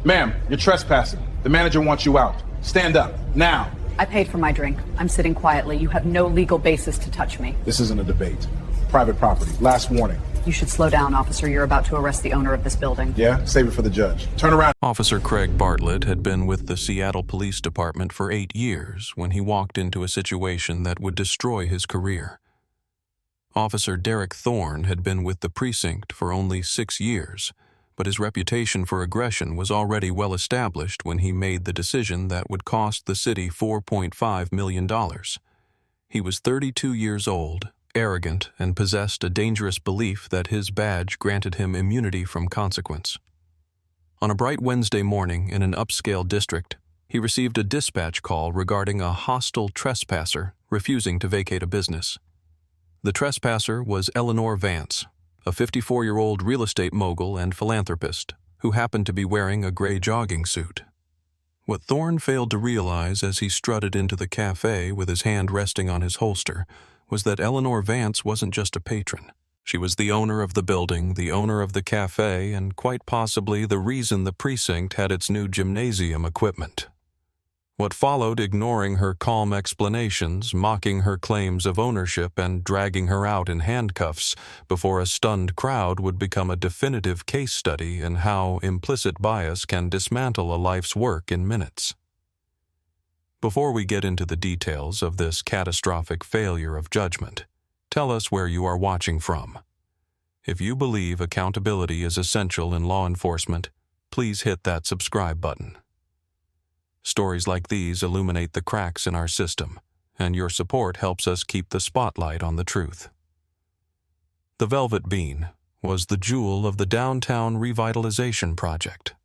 Ma'am, you're trespassing. The manager wants you out. Stand up, now. I paid for my drink. I'm sitting quietly. You have no legal basis to touch me. This isn't a debate. Private property. Last warning. You should slow down, officer. You're about to arrest the owner of this building. Yeah? Save it for the judge. Turn around. Officer Craig Bartlett had been with the Seattle Police Department for 8 years when he walked into a situation that would destroy his career. Officer Derek Thorne had been with the precinct for only 6 years, but his reputation for aggression was already well established when he made the decision that would cost the city $4.5 million. He was 32 years old, arrogant, and possessed a dangerous belief that his badge granted him immunity from consequence. On a bright Wednesday morning in an upscale district, he received a dispatch call regarding a hostile trespasser refusing to vacate a business. The trespasser was Eleanor Vance, a 54-year-old real estate mogul and philanthropist who happened to be wearing a gray jogging suit. What Thorne failed to realize as he strutted into the cafe with his hand resting on his holster was that Eleanor Vance wasn't just a patron. She was the owner of the building, the owner of the cafe, and quite possibly the reason the precinct had its new gymnasium equipment. What followed, ignoring her calm explanations, mocking her claims of ownership, and dragging her out in handcuffs before a stunned crowd, would become a definitive case study in how implicit bias can dismantle a life's work in minutes. Before we get into the details of this catastrophic failure of judgment, tell us where you are watching from. If you believe accountability is essential in law enforcement, please hit that subscribe button. Stories like these illuminate the cracks in our system, and your support helps us keep the spotlight on the truth. The Velvet Bean was the jewel of the downtown revitalization project.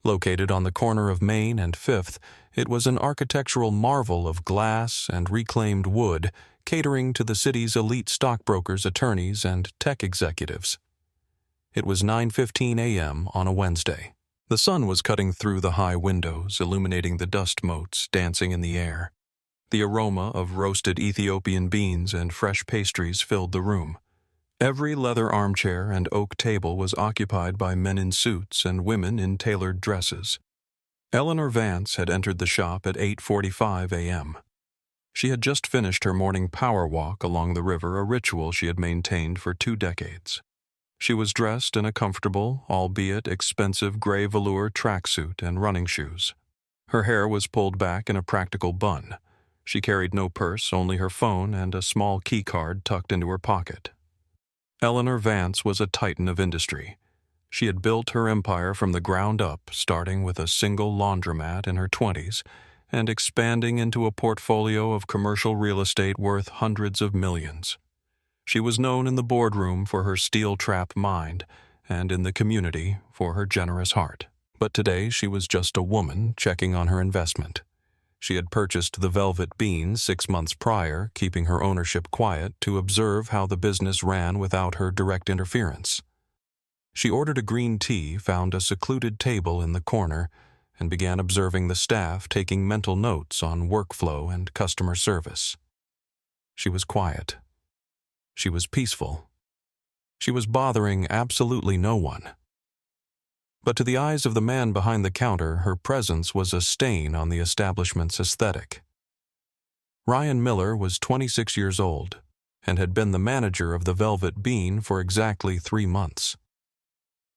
Located on the corner of Main and 5th, it was an architectural marvel of glass and reclaimed wood, catering to the city's elite stockbrokers, attorneys, and tech executives. It was 9:15 a.m. on a Wednesday. The sun was cutting through the high windows, illuminating the dust motes dancing in the air. The aroma of roasted Ethiopian beans and fresh pastries filled the room. Every leather armchair and oak table was occupied by men in suits and women in tailored dresses. Eleanor Vance had entered the shop at 8:45 a.m. She had just finished her morning power walk along the river, a ritual she had maintained for 2 decades. She was dressed in a comfortable, albeit expensive gray velour tracksuit and running shoes. Her hair was pulled back in a practical bun. She carried no purse, only her phone and a small key card tucked into her pocket. Eleanor Vance was a titan of industry. She had built her empire from the ground up, starting with a single laundromat in her 20s and expanding into a portfolio of commercial real estate worth hundreds of millions. She was known in the boardroom for her steel-trap mind and in the community for her generous heart. But today she was just a woman checking on her investment. She had purchased the Velvet Bean 6 months prior, keeping her ownership quiet to observe how the business ran without her direct interference. She ordered a green tea, found a secluded table in the corner, and began observing the staff taking mental notes on workflow and customer service. She was quiet. She was peaceful. She was bothering absolutely no one. But to the eyes of the man behind the counter, her presence was a stain on the establishment's aesthetic. Ryan Miller was 26 years old and had been the manager of the Velvet Bean for exactly 3 months.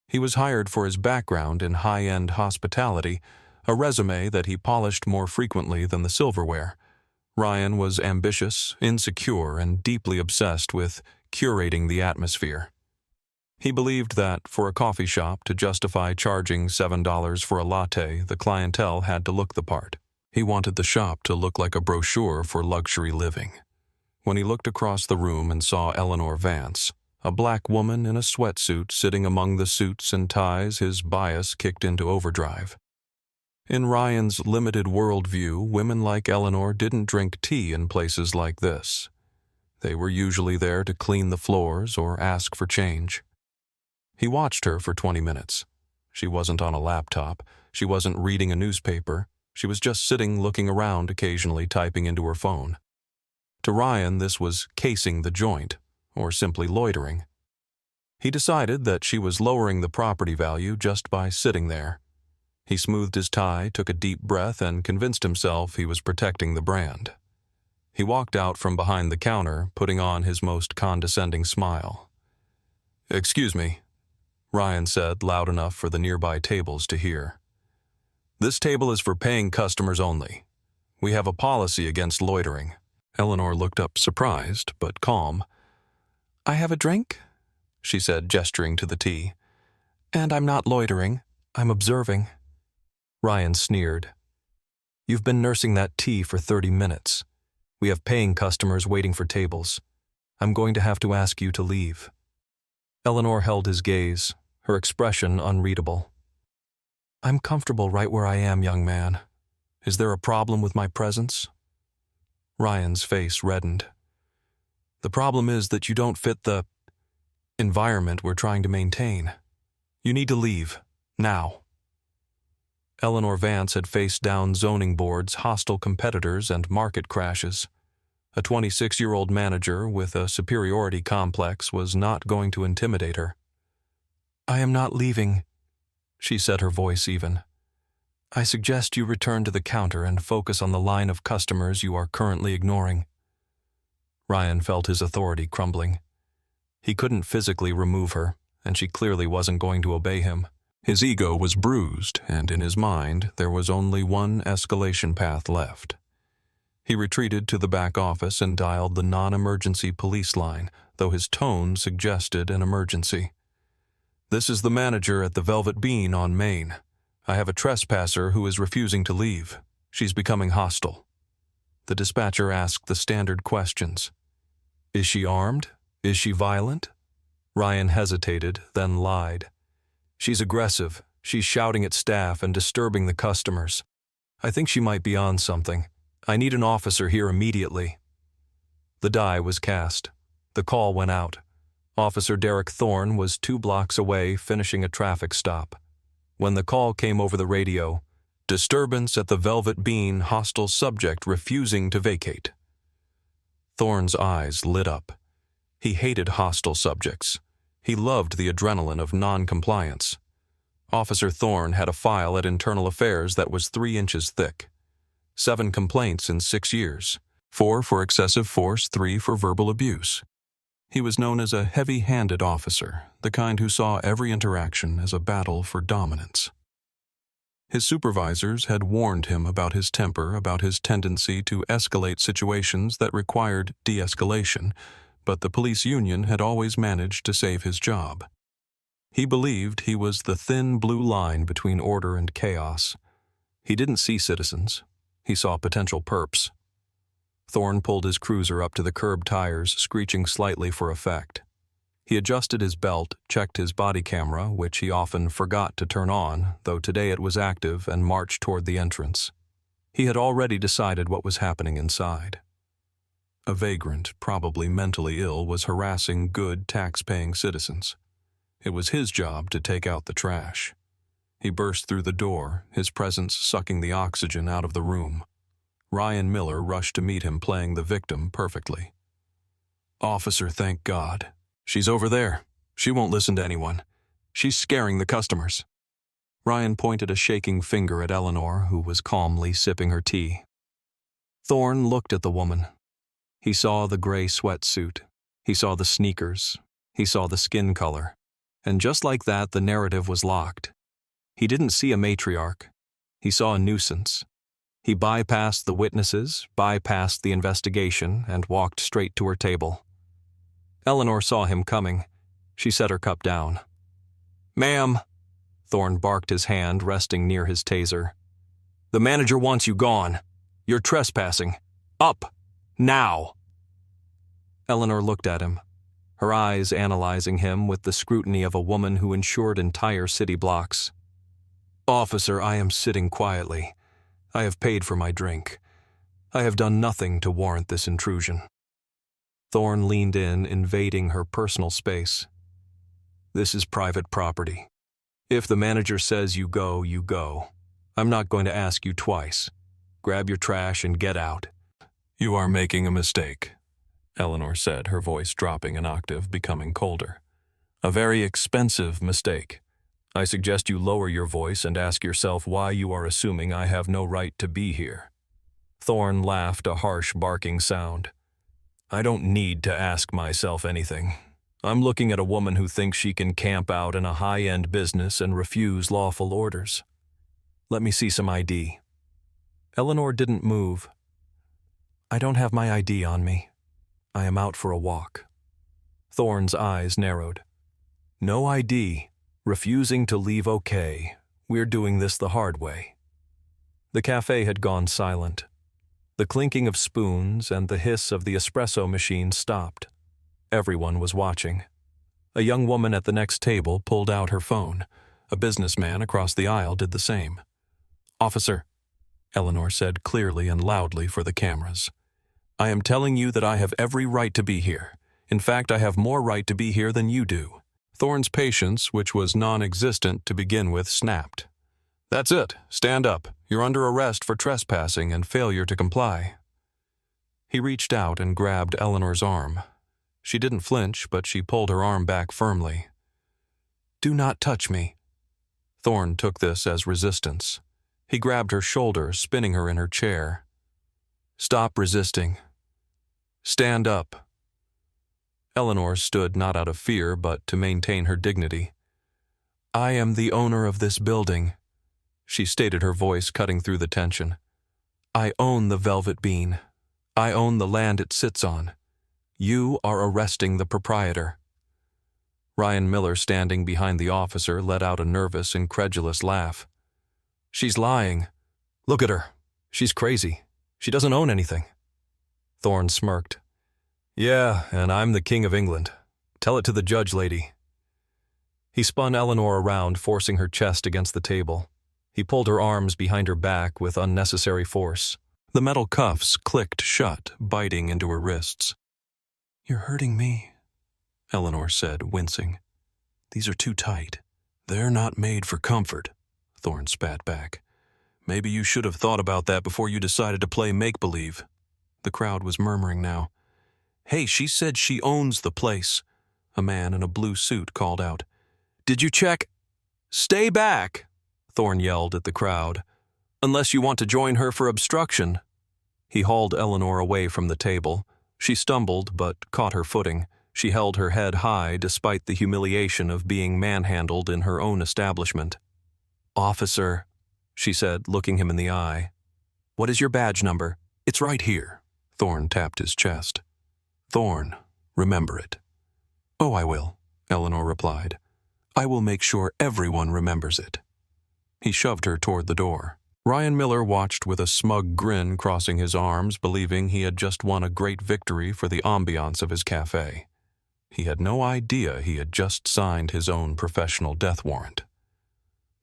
He was hired for his background in high-end hospitality, a resume that he polished more frequently than the silverware. Ryan was ambitious, insecure, and deeply obsessed with curating the atmosphere. He believed that, for a coffee shop to justify charging $7 for a latte, the clientele had to look the part. He wanted the shop to look like a brochure for luxury living. When he looked across the room and saw Eleanor Vance, a black woman in a sweatsuit sitting among the suits and ties, his bias kicked into overdrive. In Ryan's limited worldview, women like Eleanor didn't drink tea in places like this. They were usually there to clean the floors or ask for change. He watched her for 20 minutes. She wasn't on a laptop. She wasn't reading a newspaper. She was just sitting looking around, occasionally typing into her phone. To Ryan, this was casing the joint, or simply loitering. He decided that she was lowering the property value just by sitting there. He smoothed his tie, took a deep breath, and convinced himself he was protecting the brand. He walked out from behind the counter, putting on his most condescending smile. "Excuse me," Ryan said, loud enough for the nearby tables to hear. "This table is for paying customers only. We have a policy against loitering." Eleanor looked up surprised, but calm. "I have a drink?" she said, gesturing to the tea. "And I'm not loitering. I'm observing." Ryan sneered. "You've been nursing that tea for 30 minutes. We have paying customers waiting for tables. I'm going to have to ask you to leave." Eleanor held his gaze, her expression unreadable. "I'm comfortable right where I am, young man. Is there a problem with my presence?" Ryan's face reddened. "The problem is that you don't fit the environment we're trying to maintain. You need to leave, now." Eleanor Vance had faced down zoning boards, hostile competitors, and market crashes. A 26-year-old manager with a superiority complex was not going to intimidate her. "I am not leaving," she said, her voice even. "I suggest you return to the counter and focus on the line of customers you are currently ignoring." Ryan felt his authority crumbling. He couldn't physically remove her, and she clearly wasn't going to obey him. His ego was bruised, and in his mind there was only one escalation path left. He retreated to the back office and dialed the non-emergency police line, though his tone suggested an emergency. "This is the manager at the Velvet Bean on Main. I have a trespasser who is refusing to leave. She's becoming hostile." The dispatcher asked the standard questions. "Is she armed? Is she violent?" Ryan hesitated, then lied. "She's aggressive. She's shouting at staff and disturbing the customers. I think she might be on something. I need an officer here immediately." The die was cast. The call went out. Officer Derek Thorne was 2 blocks away finishing a traffic stop. When the call came over the radio, "Disturbance at the Velvet Bean, hostile subject refusing to vacate." Thorne's eyes lit up. He hated hostile subjects. He loved the adrenaline of non-compliance. Officer Thorne had a file at Internal Affairs that was 3 inches thick. 7 complaints in 6 years, 4 for excessive force, 3 for verbal abuse. He was known as a heavy-handed officer, the kind who saw every interaction as a battle for dominance. His supervisors had warned him about his temper, about his tendency to escalate situations that required de-escalation, but the police union had always managed to save his job. He believed he was the thin blue line between order and chaos. He didn't see citizens. He saw potential perps. Thorne pulled his cruiser up to the curb tires, screeching slightly for effect. He adjusted his belt, checked his body camera, which he often forgot to turn on, though today it was active, and marched toward the entrance. He had already decided what was happening inside. A vagrant, probably mentally ill, was harassing good, tax-paying citizens. It was his job to take out the trash. He burst through the door, his presence sucking the oxygen out of the room. Ryan Miller rushed to meet him, playing the victim perfectly. "Officer, thank God. She's over there. She won't listen to anyone. She's scaring the customers." Ryan pointed a shaking finger at Eleanor, who was calmly sipping her tea. Thorne looked at the woman. He saw the gray sweatsuit. He saw the sneakers. He saw the skin color. And just like that, the narrative was locked. He didn't see a matriarch. He saw a nuisance. He bypassed the witnesses, bypassed the investigation, and walked straight to her table. Eleanor saw him coming. She set her cup down. "Ma'am," Thorne barked, his hand resting near his taser. "The manager wants you gone. You're trespassing. Up! Now!" Eleanor looked at him, her eyes analyzing him with the scrutiny of a woman who insured entire city blocks. "Officer, I am sitting quietly. I have paid for my drink. I have done nothing to warrant this intrusion." Thorne leaned in, invading her personal space. "This is private property. If the manager says you go, you go. I'm not going to ask you twice. Grab your trash and get out." "You are making a mistake," Eleanor said, her voice dropping an octave, becoming colder. "A very expensive mistake. I suggest you lower your voice and ask yourself why you are assuming I have no right to be here." Thorne laughed a harsh barking sound. "I don't need to ask myself anything. I'm looking at a woman who thinks she can camp out in a high-end business and refuse lawful orders. Let me see some ID." Eleanor didn't move. "I don't have my ID on me. I am out for a walk." Thorne's eyes narrowed. "No ID. Refusing to leave okay. We're doing this the hard way." The cafe had gone silent. The clinking of spoons and the hiss of the espresso machine stopped. Everyone was watching. A young woman at the next table pulled out her phone. A businessman across the aisle did the same. "Officer," Eleanor said clearly and loudly for the cameras, "I am telling you that I have every right to be here. In fact, I have more right to be here than you do." Thorne's patience, which was non-existent to begin with, snapped. "That's it. Stand up. You're under arrest for trespassing and failure to comply." He reached out and grabbed Eleanor's arm. She didn't flinch, but she pulled her arm back firmly. "Do not touch me." Thorne took this as resistance. He grabbed her shoulder, spinning her in her chair. "Stop resisting. Stand up." Eleanor stood not out of fear, but to maintain her dignity. "I am the owner of this building," she stated, her voice cutting through the tension. "I own the Velvet Bean. I own the land it sits on. You are arresting the proprietor." Ryan Miller, standing behind the officer, let out a nervous, incredulous laugh. "She's lying. Look at her. She's crazy. She doesn't own anything." Thorne smirked. "Yeah, and I'm the King of England. Tell it to the judge, lady." He spun Eleanor around, forcing her chest against the table. He pulled her arms behind her back with unnecessary force. The metal cuffs clicked shut, biting into her wrists. "You're hurting me," Eleanor said, wincing. "These are too tight." "They're not made for comfort," Thorne spat back. "Maybe you should have thought about that before you decided to play make-believe." The crowd was murmuring now. "Hey, she said she owns the place," a man in a blue suit called out. "Did you check?" "Stay back," Thorne yelled at the crowd. "Unless you want to join her for obstruction." He hauled Eleanor away from the table. She stumbled, but caught her footing. She held her head high despite the humiliation of being manhandled in her own establishment. "Officer," she said, looking him in the eye. "What is your badge number?" "It's right here." Thorne tapped his chest. "Thorne, remember it." "Oh, I will," Eleanor replied. "I will make sure everyone remembers it." He shoved her toward the door. Ryan Miller watched with a smug grin, crossing his arms, believing he had just won a great victory for the ambiance of his cafe. He had no idea he had just signed his own professional death warrant.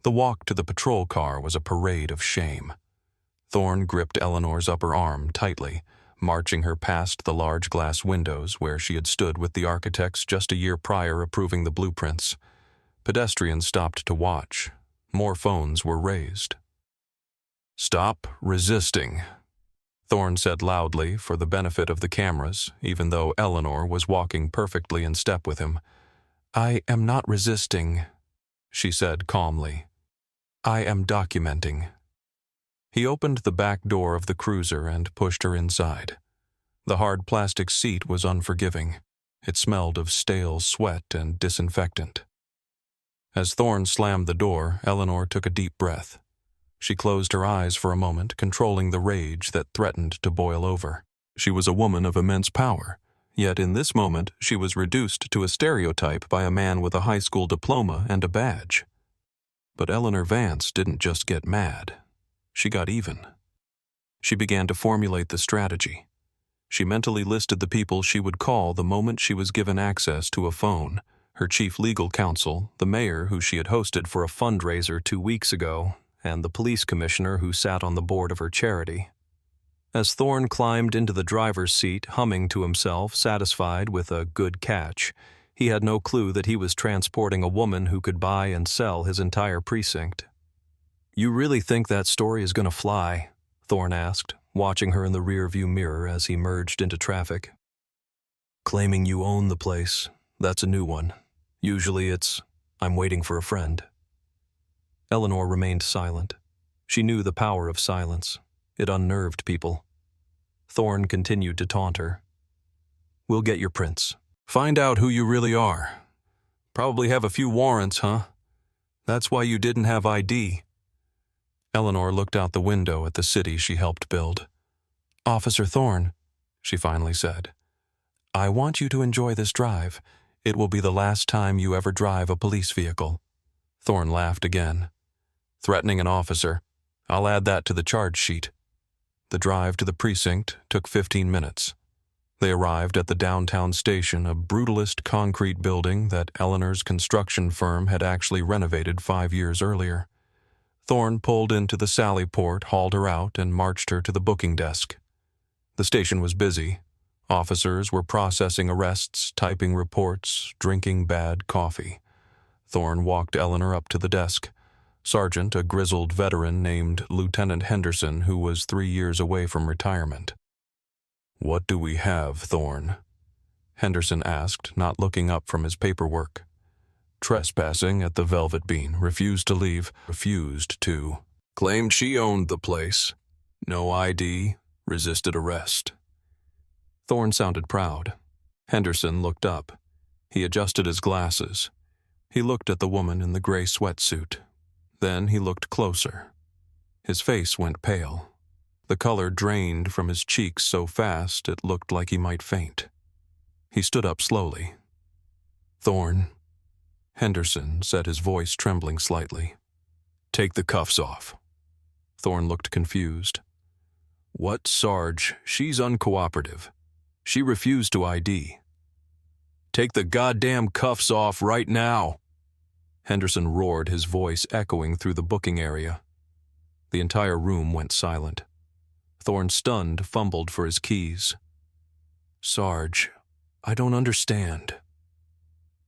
The walk to the patrol car was a parade of shame. Thorne gripped Eleanor's upper arm tightly, marching her past the large glass windows where she had stood with the architects just a year prior approving the blueprints. Pedestrians stopped to watch. More phones were raised. "Stop resisting," Thorne said loudly for the benefit of the cameras, even though Eleanor was walking perfectly in step with him. "I am not resisting," she said calmly. "I am documenting." He opened the back door of the cruiser and pushed her inside. The hard plastic seat was unforgiving. It smelled of stale sweat and disinfectant. As Thorne slammed the door, Eleanor took a deep breath. She closed her eyes for a moment, controlling the rage that threatened to boil over. She was a woman of immense power, yet in this moment she was reduced to a stereotype by a man with a high school diploma and a badge. But Eleanor Vance didn't just get mad. She got even. She began to formulate the strategy. She mentally listed the people she would call the moment she was given access to a phone: her chief legal counsel, the mayor who she had hosted for a fundraiser 2 weeks ago, and the police commissioner who sat on the board of her charity. As Thorne climbed into the driver's seat, humming to himself, satisfied with a good catch, he had no clue that he was transporting a woman who could buy and sell his entire precinct. "You really think that story is going to fly?" Thorne asked, watching her in the rearview mirror as he merged into traffic. "Claiming you own the place, that's a new one. Usually it's, I'm waiting for a friend." Eleanor remained silent. She knew the power of silence. It unnerved people. Thorne continued to taunt her. "We'll get your prints. Find out who you really are. Probably have a few warrants, huh? That's why you didn't have ID." Eleanor looked out the window at the city she helped build. "Officer Thorne," she finally said, "I want you to enjoy this drive. It will be the last time you ever drive a police vehicle." Thorne laughed again. "Threatening an officer. I'll add that to the charge sheet." The drive to the precinct took 15 minutes. They arrived at the downtown station, a brutalist concrete building that Eleanor's construction firm had actually renovated 5 years earlier. Thorne pulled into the Sally Port, hauled her out, and marched her to the booking desk. The station was busy. Officers were processing arrests, typing reports, drinking bad coffee. Thorne walked Eleanor up to the desk. Sergeant, a grizzled veteran named Lieutenant Henderson, who was 3 years away from retirement. "What do we have, Thorne?" Henderson asked, not looking up from his paperwork. "Trespassing at the Velvet Bean. Refused to leave. Refused to. Claimed she owned the place. No ID. Resisted arrest." Thorne sounded proud. Henderson looked up. He adjusted his glasses. He looked at the woman in the gray sweatsuit. Then he looked closer. His face went pale. The color drained from his cheeks so fast it looked like he might faint. He stood up slowly. "Thorne," Henderson said, his voice trembling slightly. "Take the cuffs off." Thorne looked confused. "What, Sarge? She's uncooperative. She refused to ID." "Take the goddamn cuffs off right now!" Henderson roared, his voice echoing through the booking area. The entire room went silent. Thorne, stunned, fumbled for his keys. "Sarge, I don't understand."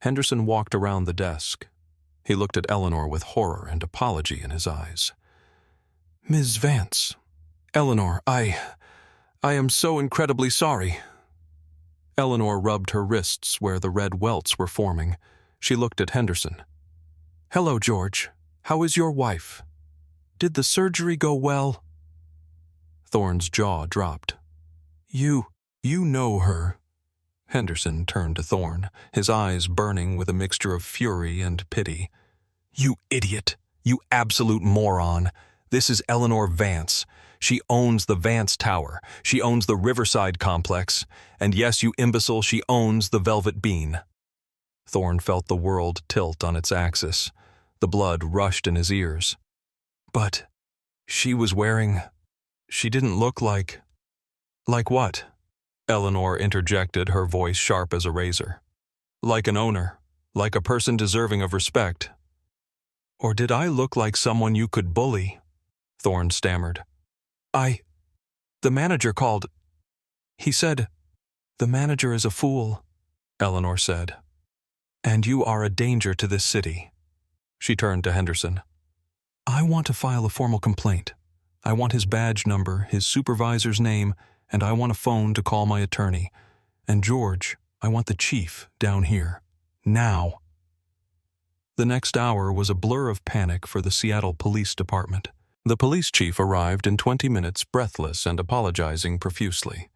Henderson walked around the desk. He looked at Eleanor with horror and apology in his eyes. "Ms. Vance, Eleanor, I am so incredibly sorry." Eleanor rubbed her wrists where the red welts were forming. She looked at Henderson. "Hello, George. How is your wife? Did the surgery go well?" Thorne's jaw dropped. You know her." Henderson turned to Thorne, his eyes burning with a mixture of fury and pity. "You idiot! You absolute moron! This is Eleanor Vance. She owns the Vance Tower. She owns the Riverside Complex. And yes, you imbecile, she owns the Velvet Bean." Thorne felt the world tilt on its axis. The blood rushed in his ears. "But she was wearing... She didn't look like..." "Like what?" Eleanor interjected, her voice sharp as a razor. "Like an owner. Like a person deserving of respect." "Or did I look like someone you could bully?" Thorne stammered. The manager called. He said, 'The manager is a fool,'" Eleanor said. "And you are a danger to this city." She turned to Henderson. "I want to file a formal complaint. I want his badge number, his supervisor's name, and I want a phone to call my attorney. And George, I want the chief down here. Now." The next hour was a blur of panic for the Seattle Police Department. The police chief arrived in 20 minutes, breathless and apologizing profusely.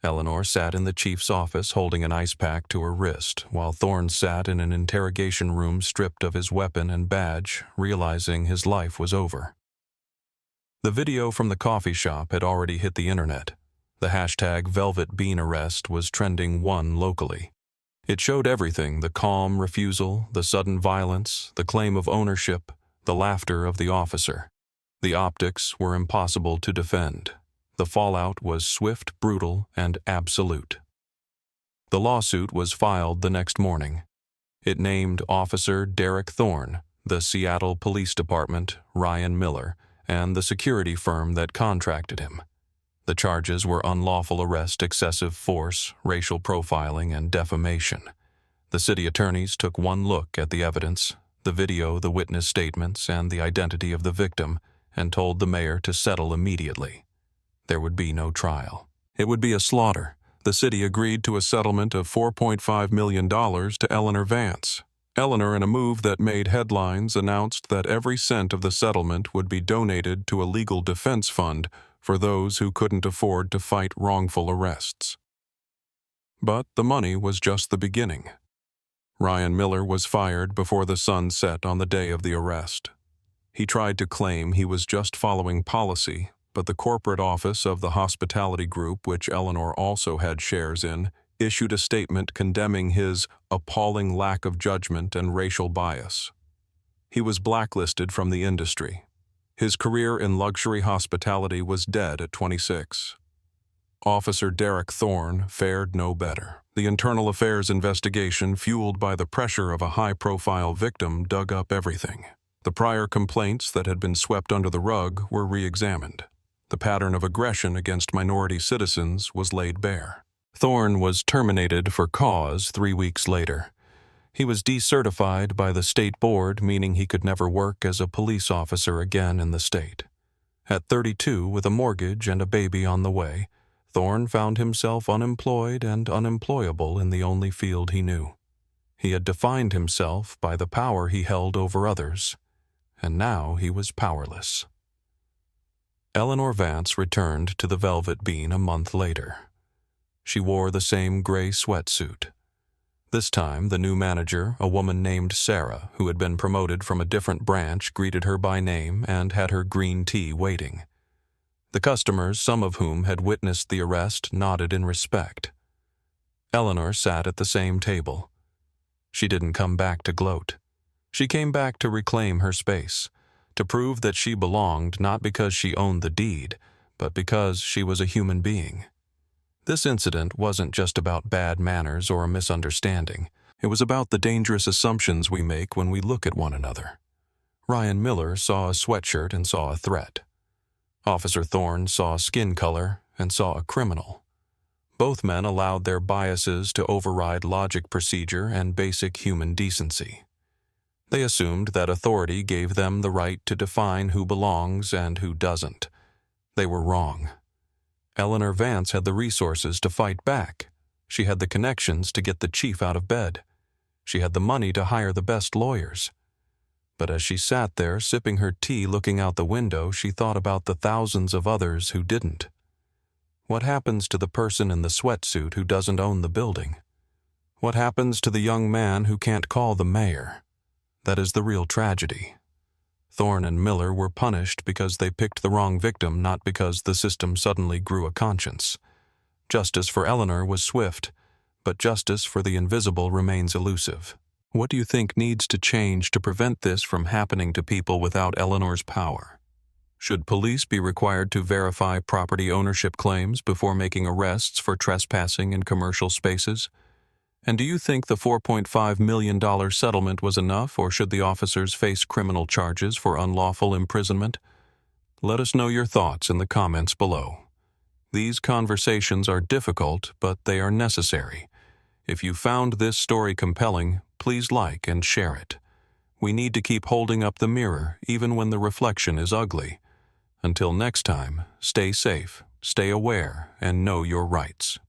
Eleanor sat in the chief's office holding an ice pack to her wrist, while Thorne sat in an interrogation room stripped of his weapon and badge, realizing his life was over. The video from the coffee shop had already hit the internet. The hashtag Velvet Bean Arrest was trending locally. It showed everything: the calm refusal, the sudden violence, the claim of ownership, the laughter of the officer. The optics were impossible to defend. The fallout was swift, brutal, and absolute. The lawsuit was filed the next morning. It named Officer Derek Thorne, the Seattle Police Department, Ryan Miller, and the security firm that contracted him. The charges were unlawful arrest, excessive force, racial profiling, and defamation. The city attorneys took one look at the evidence, the video, the witness statements, and the identity of the victim, and told the mayor to settle immediately. There would be no trial. It would be a slaughter. The city agreed to a settlement of $4.5 million to Eleanor Vance. Eleanor, in a move that made headlines, announced that every cent of the settlement would be donated to a legal defense fund for those who couldn't afford to fight wrongful arrests. But the money was just the beginning. Ryan Miller was fired before the sun set on the day of the arrest. He tried to claim he was just following policy, but the corporate office of the hospitality group, which Eleanor also had shares in, issued a statement condemning his appalling lack of judgment and racial bias. He was blacklisted from the industry. His career in luxury hospitality was dead at 26. Officer Derek Thorne fared no better. The internal affairs investigation, fueled by the pressure of a high-profile victim, dug up everything. The prior complaints that had been swept under the rug were re-examined. The pattern of aggression against minority citizens was laid bare. Thorne was terminated for cause 3 weeks later. He was decertified by the state board, meaning he could never work as a police officer again in the state. At 32, with a mortgage and a baby on the way, Thorne found himself unemployed and unemployable in the only field he knew. He had defined himself by the power he held over others, and now he was powerless. Eleanor Vance returned to the Velvet Bean a month later. She wore the same gray sweatsuit. This time, the new manager, a woman named Sarah, who had been promoted from a different branch, greeted her by name and had her green tea waiting. The customers, some of whom had witnessed the arrest, nodded in respect. Eleanor sat at the same table. She didn't come back to gloat. She came back to reclaim her space, to prove that she belonged not because she owned the deed, but because she was a human being. This incident wasn't just about bad manners or a misunderstanding. It was about the dangerous assumptions we make when we look at one another. Ryan Miller saw a sweatshirt and saw a threat. Officer Thorne saw skin color and saw a criminal. Both men allowed their biases to override logic, procedure, and basic human decency. They assumed that authority gave them the right to define who belongs and who doesn't. They were wrong. Eleanor Vance had the resources to fight back. She had the connections to get the chief out of bed. She had the money to hire the best lawyers. But as she sat there sipping her tea looking out the window, she thought about the thousands of others who didn't. What happens to the person in the sweatsuit who doesn't own the building? What happens to the young man who can't call the mayor? That is the real tragedy. Thorne and Miller were punished because they picked the wrong victim, not because the system suddenly grew a conscience. Justice for Eleanor was swift, but justice for the invisible remains elusive. What do you think needs to change to prevent this from happening to people without Eleanor's power? Should police be required to verify property ownership claims before making arrests for trespassing in commercial spaces? And do you think the $4.5 million settlement was enough, or should the officers face criminal charges for unlawful imprisonment? Let us know your thoughts in the comments below. These conversations are difficult, but they are necessary. If you found this story compelling, please like and share it. We need to keep holding up the mirror, even when the reflection is ugly. Until next time, stay safe, stay aware, and know your rights.